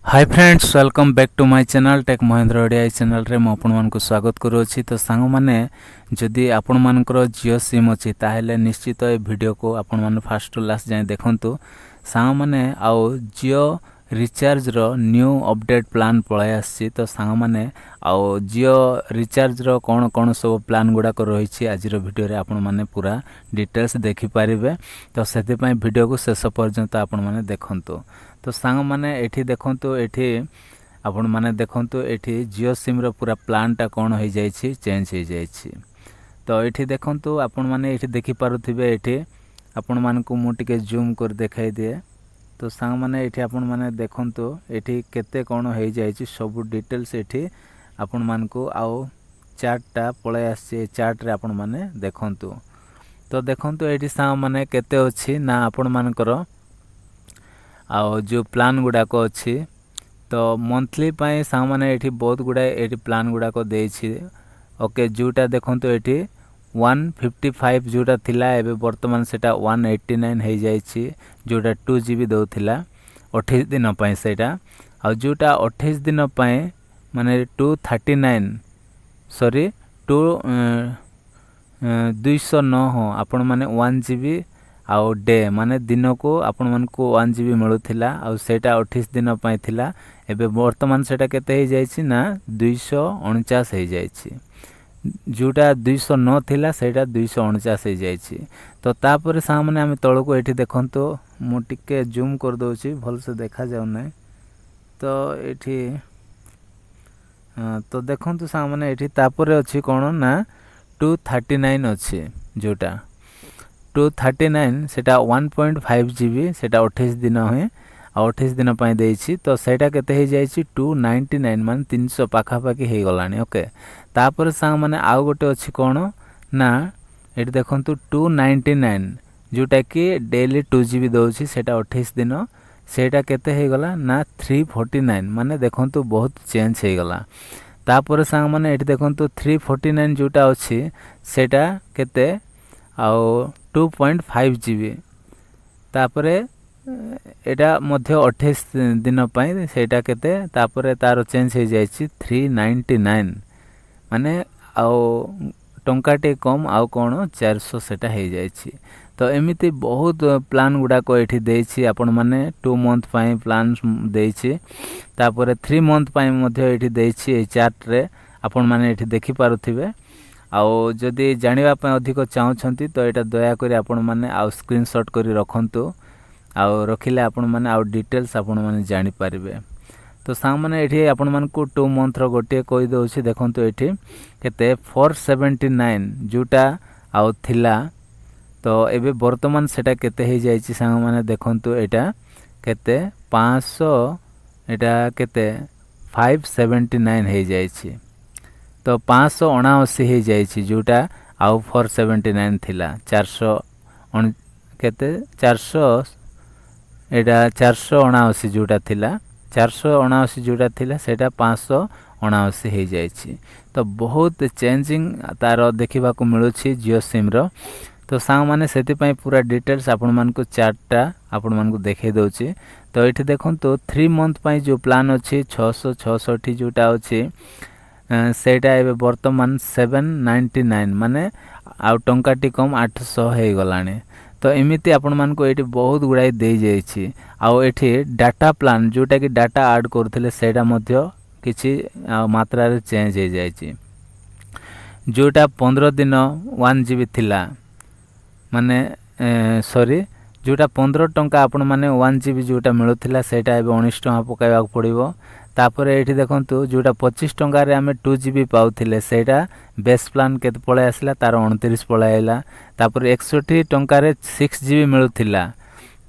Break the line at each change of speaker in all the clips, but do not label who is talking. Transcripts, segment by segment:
Hi friends welcome back to my channel tech Mahendra Odia channel रे मैं आपण मानकु स्वागत करूछि। तो सांग माने जदि आपण मानकर जियो सिम अछि ताहेले निश्चित ए वीडियो को आपण माने फास्ट टू लास्ट जाय देखंतु। सांग माने आउ जियो रिचार्ज रो न्यू अपडेट प्लान पळाय आछि। तो सांग माने आउ जियो रिचार्ज रो कोन कोन सब प्लान गुडा को रहिछि आज रो वीडियो रे आपण माने पूरा डिटेल्स देखि पारिबे। तो सेति पय वीडियो को शेष पर्यंत आपण माने देखंतु। तो सांग माने एठी देखंतु एठी आपण माने देखंतु एठी जियो सिम रो पूरा प्लान टा कोन होई जायछि चेंज होई जायछि। तो एठी देखंतु आपण माने एठी देखि पारुथिबे एठी आपण मानकु मु टिके जूम कर देखाई दिए। तो सांग माने एठी आपण माने देखंतु एठी केते कोन होई जायछि सब डिटेल्स एठी आपण मानकु आउ चार्ट टा पळे आछि चार्ट रे आपण माने देखंतु। तो देखंतु एठी सांग माने केते अछि ना आपण मानकर आउ जो प्लान गुडा को अछि। तो मंथली पाए सांग माने एठी बहुत गुडा एठी प्लान गुडा को देछि। ओके जोटा देखंतु एठी 155 जोटा थिला एबे वर्तमान सेटा 189 हे जायछि। जोटा 2 जीबी दउथिला 28 दिन पाए सेटा आ जोटा 28 दिन पाए माने 239 सॉरी 209 हो आपण माने 1 जीबी आउ डे माने दिन को आपण मन को 1 जीबी मिलुथिला आ सेटा 28 दिन पाए थिला एबे वर्तमान सेटा केते हे जायछि ना 249 हे जायछि। जोटा 209 थिला सेटा 249 हे जायछि। तो तापर सामने हम तळ को एठी देखंतो मु टिके जूम कर दोछि भल से देखा जाउ नै। तो एठी तो देखंतु सामने एठी तापर अछि कोन ना 239 अछि। जोटा 239 सेटा 1.5 जीबी सेटा 28 दिन होए आ 28 दिन पाए देछि। तो सेटा केते हे जायछि 299 मान 300 पाखा पाखी हे गलानी। ओके तापर सांग माने आउ गोटे अछि कोन ना एठी देखंतु 299 जोटा कि डेली 2 जीबी दोछि सेटा 28 दिन सेटा केते हे गला ना 349 माने देखंतु बहुत चेंज हे गला। तापर सांग माने एठी देखंतु 349 जोटा अछि सेटा केते आउ 2.5 जीबी तापरे एटा मध्य 28 दिन पाए सेटा केते तापरे तारो चेंज हे जायछि 399 माने आउ टंकाटे कम आउ कोन 400 सेटा हे जायछि। तो एमिति बहुत प्लान गुडा को एठी देछि आपण माने 2 मंथ पाए प्लान देछि तापरे 3 मंथ पाए मध्य एठी देछि ए चार्ट रे आपण माने एठी देखि पारुथिबे। आउ जदि जानिबा पय अधिक चाहछंती तो एटा दया करी आपण माने आउ स्क्रीनशॉट करी रखंतु आउ रखिले आपण माने आउ डिटेल्स आपण माने जानि पारिबे। तो सांग माने एठी आपण मान को 2 मंथ रो गोटे कहि दोछि देखंतु एठी केते 479 जोटा आउ थिला। तो एबे वर्तमान सेटा केते हे जायछि सांग माने देखंतु एटा केते 500 एटा केते 579 हे जायछि। तो 579 हे जायछि जोटा आउ 479 थिला 400 केते 400 एटा 479 जोटा थिला 479 जोटा थिला सेटा 579 हे जायछि। तो बहुत चेंजिंग तार देखिबा को मिलुछि जियो सिम रो। तो सांग माने सेति पय पूरा डिटेल्स आपण मान को चार्टटा आपण मान को देखे दोछि। तो एठी देखंतु 3 मंथ पय जो प्लान अछि 666 जोटा अछि सेटा एबे वर्तमान 799 माने आउ टंकाटी कम 800 हे गलानी। तो एमिति आपण मान को एठी बहुत गुडाई दे जायछि। आउ एठी डाटा प्लान जोटा कि डाटा ऐड करथिले सेटा मध्य किछि मात्रा रे चेंज हे जायछि। जोटा 15 दिन 1 जीबी थिला माने सॉरी जोटा 15 टंका आपण माने 1 जीबी जोटा मिलुथिला सेटा एबे 19 टंका पकाइबा पड़िबो। तापर एठी देखंतु जोटा 25 टंका रे हमें 2 जीबी पाउथिले सेटा बेस प्लान केते पळे आसला तार 29 पळे आइला। तापर 61 टंका रे 6 जीबी मिलुथिला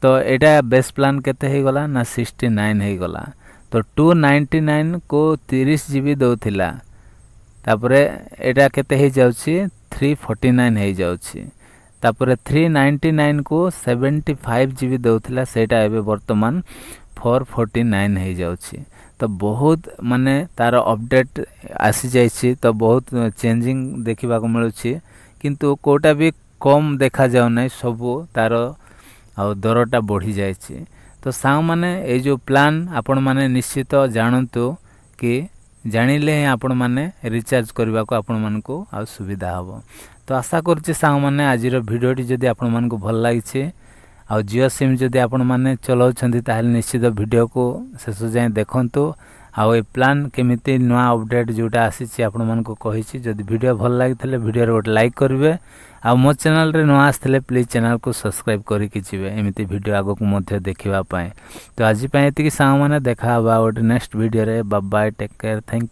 तो एटा बेस प्लान केते हे गला ना 69 हे गला। तो 299 को 30 जीबी दउथिला तापर एटा केते हे जाउछि 349 हे जाउछि। तापर 399 को 75 जीबी दउथिला सेटा एबे वर्तमान 449 हे जाउछि। तो बहुत माने तार अपडेट आसी जायछि। तो बहुत चेंजिंग देखिबा को मिलुछि किंतु कोटा भी कम देखा जाउ नै सब तार आ दरटा बढ़ी जायछि। तो सांग माने ये जो प्लान आपण माने निश्चित जानतु कि जानिले ही आपण माने रिचार्ज करबा को आपण मन को आ सुविधा हबो। तो आशा करछि सांग माने आजिर भिडियोटी जदि आपण मन को भल लागिछि आ जियो सिम जदि आपण माने चलाउछन्ती ताहले निश्चित भिडियो को शेष जाए देखंतु आ ए प्लान केमिति नुआ अपडेट जोटा आसीछि आपण मन को कहिछि। जदि भिडियो भल लागिथले भिडियो रे गोटे लाइक करिवे आ मो चैनल रे नुआ आस्थले प्लीज चैनल को सब्सक्राइब करि कि जिवे एमिति भिडियो आगो को मध्य देखिबा पाए। तो आज पय एतिकी सांग माने देखा बा गोटे नेक्स्ट भिडियो रे। Bye bye, take care, thank you.